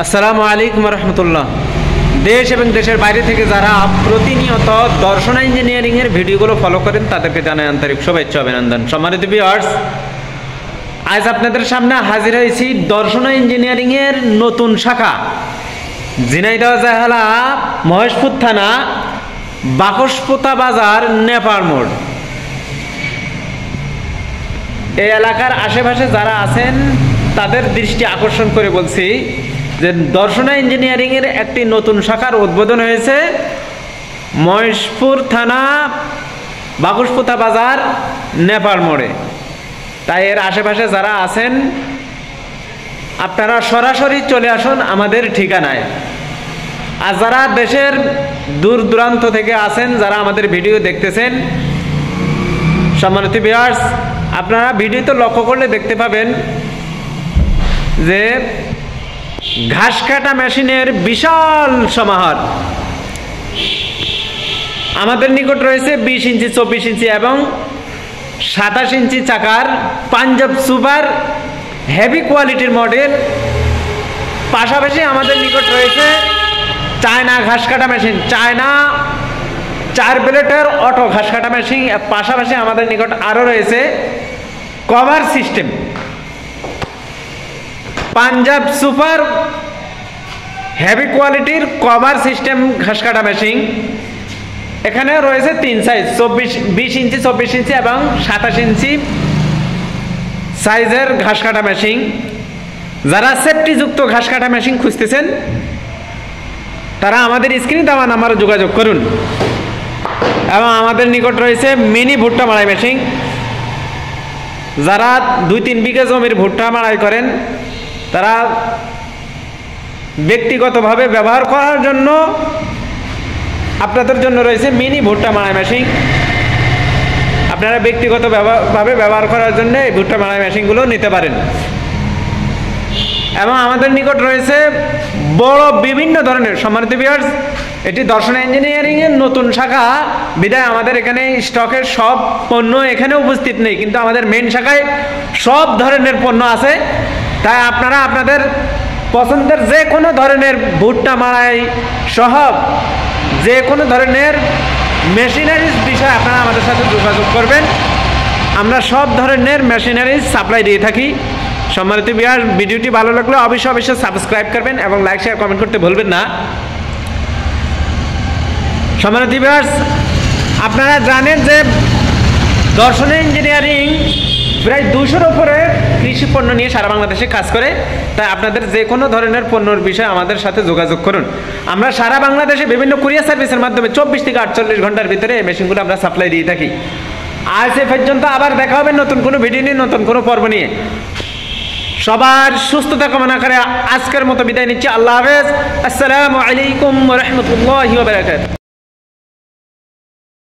আসসালামু আলাইকুম রহমতুল্লাহ। দেশ এবং দেশের বাইরে থেকে যারা প্রতিনিয়ত দর্শন ইঞ্জিনিয়ারিংয়ের ভিডিওগুলো ফলো করেন তাদেরকে জানাই আন্তরিক শুভেচ্ছা অভিনন্দন। সম্মানিত ভিউয়ার্স, আজ আপনাদের সামনে হাজির হয়েছি দর্শন ইঞ্জিনিয়ারিংয়ের নতুন শাখা ঝিনাইদহ জেলা মহেশপুর থানা বাকসপোতা বাজার নেপাল মোড়। এই এলাকার আশেপাশে যারা আছেন তাদের দৃষ্টি আকর্ষণ করে বলছি যে দর্শনা ইঞ্জিনিয়ারিংয়ের একটি নতুন শাখার উদ্বোধন হয়েছে মহেশপুর থানা বাকসপোতা বাজার নেপাল মোড়ে। তাই এর আশেপাশে যারা আছেন আপনারা সরাসরি চলে আসুন আমাদের ঠিকানায়। আর যারা দেশের দূর দূরান্ত থেকে আছেন, যারা আমাদের ভিডিও দেখতেছেন, সম্মানিত ভিউয়ার্স, আপনারা ভিডিওতে লক্ষ্য করলে দেখতে পাবেন যে ঘাস কাটা মেশিনের বিশাল সমাহার। আমাদের নিকট রয়েছে 20 ইঞ্চি, 24 ইঞ্চি এবং 27 ইঞ্চি চাকার পাঞ্জাব সুপার হেভি কোয়ালিটির মডেল। পাশাপাশি আমাদের নিকট রয়েছে চায়না ঘাস কাটা মেশিন, চায়না 4 ব্লেডের অটো ঘাস কাটা মেশিন। পাশাপাশি আমাদের নিকট আরও রয়েছে cover system Punjab super heavy কোয়ালিটির কভার সিস্টেম ঘাস কাটা মেশিন। এখানে রয়েছে 3 সাইজ, 20 ইঞ্চি, 24 ইঞ্চি এবং 27 ইঞ্চি সাইজের ঘাস কাটা মেশিন। যারা সেফটিযুক্ত ঘাস কাটা মেশিন খুঁজতেছেন তারা আমাদের স্ক্রিনে দেওয়া নাম্বারে যোগাযোগ করুন। এবং আমাদের নিকট রয়েছে মিনি ভুট্টা মাড়াই মেশিন। যারা 2-3 বিঘা জমির ভুট্টা মাড়াই করেন তারা ব্যক্তিগতভাবে ব্যবহার করার জন্য আপনাদের জন্য রয়েছে মিনি ভুট্টা মাড়াই মেশিন। আপনারা ব্যক্তিগতভাবে ব্যবহার করার জন্য এই ভুট্টা মাড়াই মেশিনগুলো নিতে পারেন। এবং আমাদের নিকট রয়েছে বড় বিভিন্ন ধরনের, সম্মানিত ভিউয়ার্স, এটি দর্শন ইঞ্জিনিয়ারিংয়ের নতুন শাখা বিধায় আমাদের এখানে স্টকের সব পণ্য এখানে উপস্থিত নেই, কিন্তু আমাদের মেন শাখায় সব ধরনের পণ্য আছে। তাই আপনারা আপনাদের পছন্দের যে কোনো ধরনের ভুট্টা মাড়াই সহ যে কোনো ধরনের মেশিনারিজ বিষয়ে আপনারা আমাদের সাথে যোগাযোগ করবেন। আমরা সব ধরনের মেশিনারিজ সাপ্লাই দিয়ে থাকি। সম্মানিত ভিউয়ার্স, ভিডিওটি ভালো লাগলে অবশ্যই সাবস্ক্রাইব করবেন এবং লাইক শেয়ার কমেন্ট করতে ভুলবেন না। সম্মানিত ভিউয়ার্স, আপনারা জানেন যে দর্শন ইঞ্জিনিয়ারিং প্রায় 200-র উপরে কৃষি পণ্য নিয়ে সারা বাংলাদেশে কাজ করে। তাই আপনাদের যে কোনো ধরনের পণ্যর বিষয়ে আমাদের সাথে যোগাযোগ করুন। আমরা সারা বাংলাদেশে বিভিন্ন কুরিয়ার সার্ভিসের মাধ্যমে 24 থেকে 48 ঘন্টার ভিতরে এই মেশিনগুলো আমরা সাপ্লাই দিয়ে থাকি। আজ এ পর্যন্ত আবার দেখা হবে নতুন কোনো ভিডিও নিয়ে, নতুন কোনো পর্ব নিয়ে। সবার সুস্থতা কামনা করে আজকের মতো বিদায় নিচ্ছি। আল্লাহ হাফেজ। আসসালামু আলাইকুম ওয়া রাহমাতুল্লাহি ওয়া বারাকাতুহু।